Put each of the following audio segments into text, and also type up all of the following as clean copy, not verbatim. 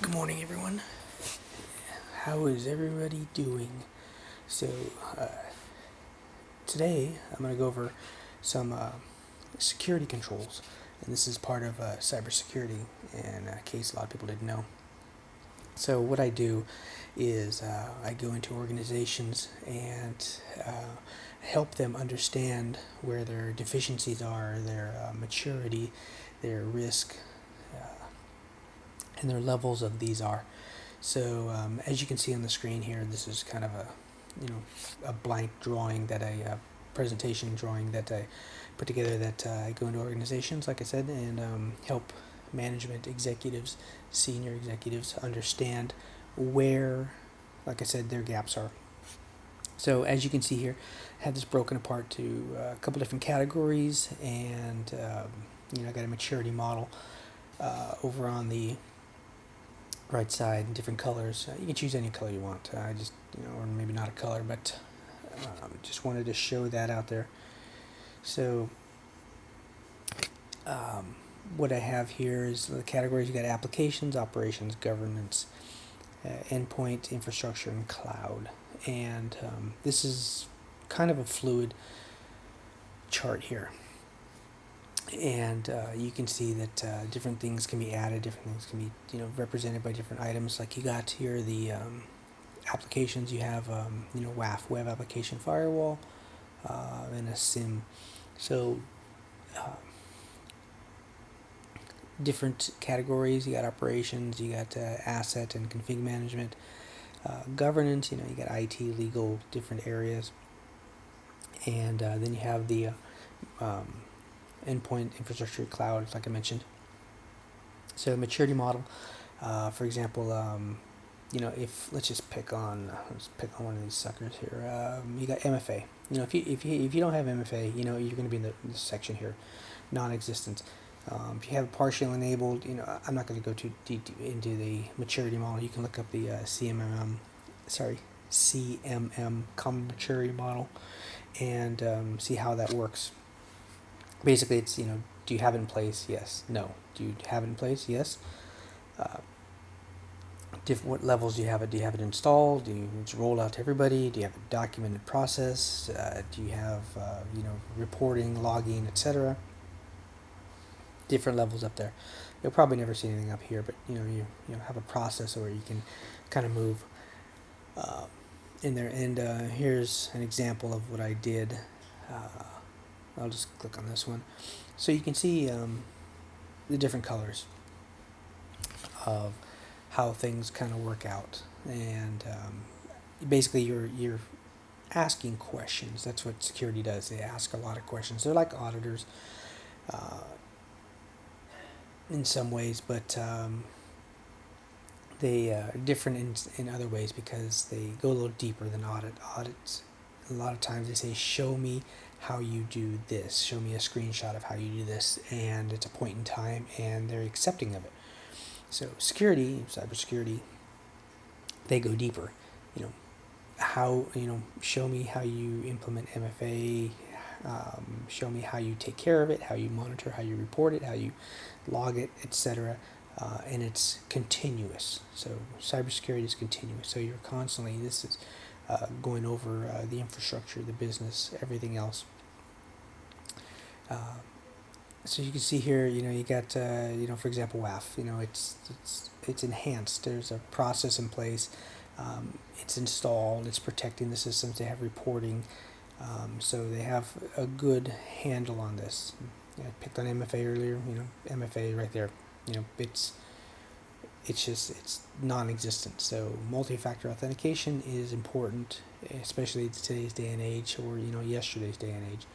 Good morning, everyone. How is everybody doing? So, today I'm going to go over some security controls, and this is part of cybersecurity, in case a lot of people didn't know. So, what I do is I go into organizations and help them understand where their deficiencies are, their maturity, their risk, and their levels of these are. So as you can see on the screen here, this is kind of a blank drawing that presentation drawing that I put together that I go into organizations, like I said, and help management executives, senior executives understand where, like I said, their gaps are. So as you can see here, I have this broken apart to a couple different categories, and I got a maturity model over on the right side in different colors. You can choose any color you want. Or maybe not a color, but just wanted to show that out there. So, what I have here is the categories. You got applications, operations, governance, endpoint, infrastructure, and cloud. And this is kind of a fluid chart here. And you can see that different things can be added, different things can be represented by different items. Like you got here the applications. You have WAF, web application firewall, and a SIM. So different categories. You got operations, you got asset and config management, governance. You got IT, legal, different areas, and then you have the endpoint, infrastructure, cloud, like I mentioned. So maturity model, for example, if let's pick on one of these suckers here. You got MFA. If you don't have MFA, you're going to be in this section here, non-existent. If you have partial enabled, I'm not going to go too deep into the maturity model. You can look up the CMM Common Maturity Model, and see how that works. Basically, it's, do you have it in place? Yes. No. Do you have it in place? Yes. What levels do you have it? Do you have it installed? Do you it's rolled out to everybody? Do you have a documented process? Do you have reporting, logging, etc.? Different levels up there. You'll probably never see anything up here, but you have a process where you can kind of move in there. And here's an example of what I did. I'll just click on this one, so you can see the different colors of how things kind of work out, and basically you're asking questions. That's what security does. They ask a lot of questions. They're like auditors in some ways, but they are different in other ways because they go a little deeper than audits. A lot of times they say, show me how you do this, show me a screenshot of how you do this, and it's a point in time, and they're accepting of it. So cybersecurity, they go deeper. Show me how you implement MFA, show me how you take care of it, how you monitor, how you report it, how you log it, etc. And it's continuous. So cybersecurity is continuous. So you're constantly, this is going over the infrastructure, the business, everything else. So you can see here, you got, for example, WAF. It's enhanced. There's a process in place. It's installed. It's protecting the systems. They have reporting. So they have a good handle on this. I picked on MFA earlier. MFA right there. It's non-existent. So multi-factor authentication is important, especially today's day and age, or yesterday's day and age.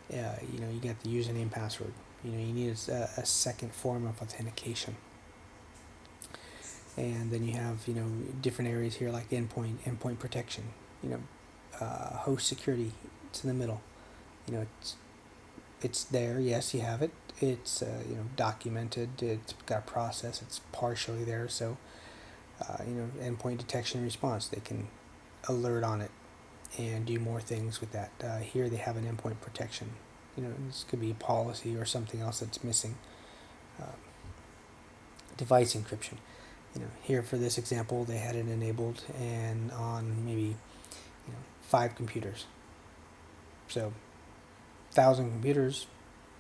You get the username, password. You need a second form of authentication. And then you have different areas here like endpoint protection. Host security. It's in the middle. It's there. Yes, you have it. It's documented. It's got a process. It's partially there. So endpoint detection and response. They can alert on it and do more things with that. Here they have an endpoint protection. This could be a policy or something else that's missing. Device encryption. here for this example, they had it enabled and on maybe 5 computers. So 1,000 computers,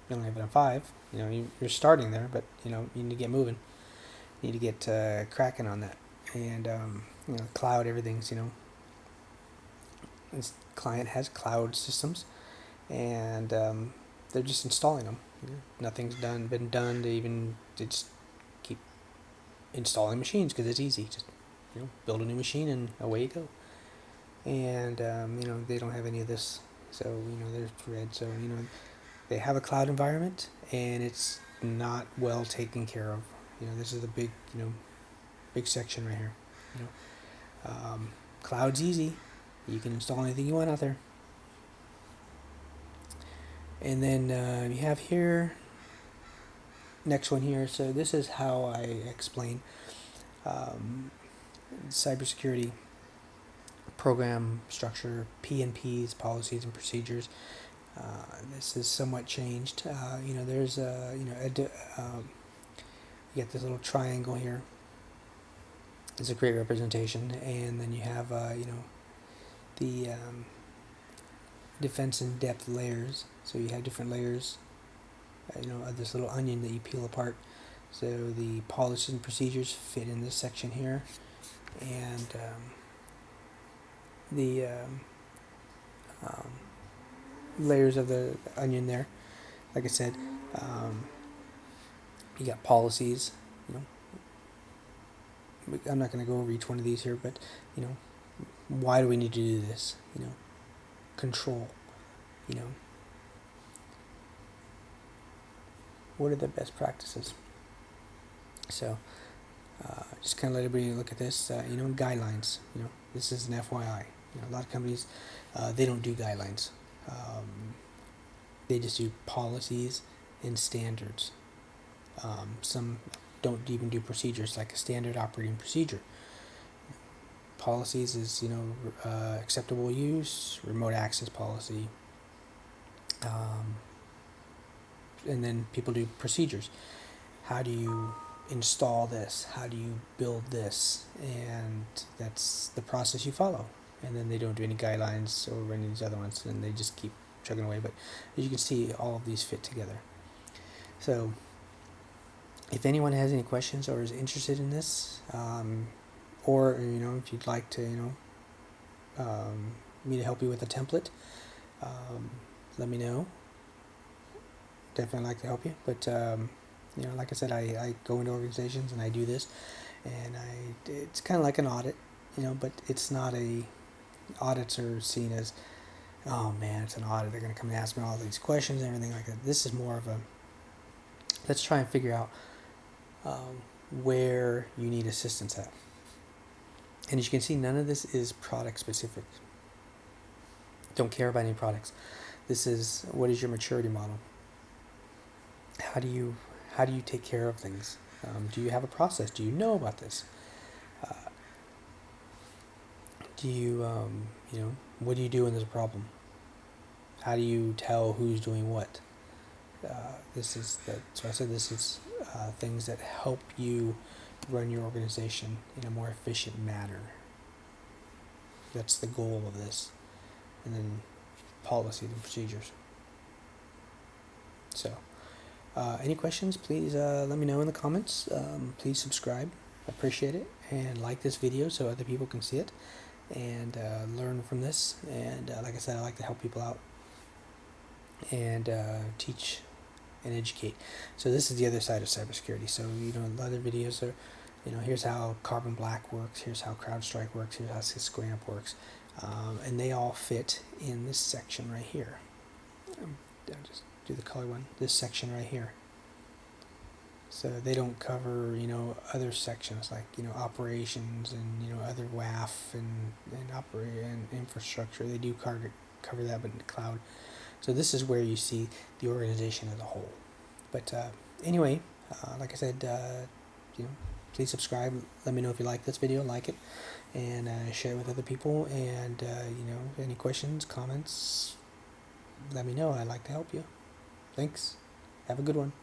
you only have it on 5. You're starting there, but you need to get moving. You need to get cracking on that. And cloud, everything's this client has cloud systems, and they're just installing them. Nothing's been done to just keep installing machines because it's easy. Just build a new machine and away you go. And they don't have any of this, so they're red. So they have a cloud environment, and it's not well taken care of. This is a big big section right here. Cloud's easy. You can install anything you want out there. And then you have here, next one here. So this is how I explain cybersecurity program structure, P&Ps, policies and procedures. This is somewhat changed. There's you get this little triangle here. It's a great representation, and then you have the defense in depth layers. So you have different layers, of this little onion that you peel apart. So the policies and procedures fit in this section here, and the layers of the onion there. Like I said, you got policies. I'm not going to go over each one of these here, but why do we need to do this? Control. What are the best practices? So just kind of let everybody look at this. Guidelines. This is an FYI. A lot of companies they don't do guidelines. They just do policies and standards. Some don't even do procedures, like a standard operating procedure. Policies is acceptable use, remote access policy, and then people do procedures. How do you install this? How do you build this? And that's the process you follow. And then they don't do any guidelines or any of these other ones, and they just keep chugging away. But as you can see, all of these fit together. So if anyone has any questions or is interested in this, or if you'd like to me to help you with a template, let me know. Definitely like to help you. But like I said, I go into organizations and I do this, and it's kind of like an audit, but it's not audits are seen as, oh man, it's an audit, they're going to come and ask me all these questions and everything like that. This is more of a, let's try and figure out where you need assistance at. And as you can see, none of this is product specific. Don't care about any products. This is, what is your maturity model? How do you take care of things? Do you have a process? Do you know about this? Do you what do you do when there's a problem? How do you tell who's doing what? So I said this is things that help you run your organization in a more efficient manner. That's the goal of this. And then policies and procedures. So any questions, please let me know in the comments. Please subscribe. I appreciate it. And like this video so other people can see it and learn from this. And like I said, I like to help people out and teach and educate. So this is the other side of cybersecurity. So other videos are, here's how Carbon Black works, here's how CrowdStrike works, here's how Cisco AMP works, and they all fit in this section right here. I'll just do the color one. This section right here. So they don't cover other sections like operations and other WAF and infrastructure. They do cover that, but in the cloud. So this is where you see the organization as a whole. But anyway, like I said, please subscribe. Let me know if you like this video, like it, and share it with other people. And any questions, comments, let me know. I'd like to help you. Thanks. Have a good one.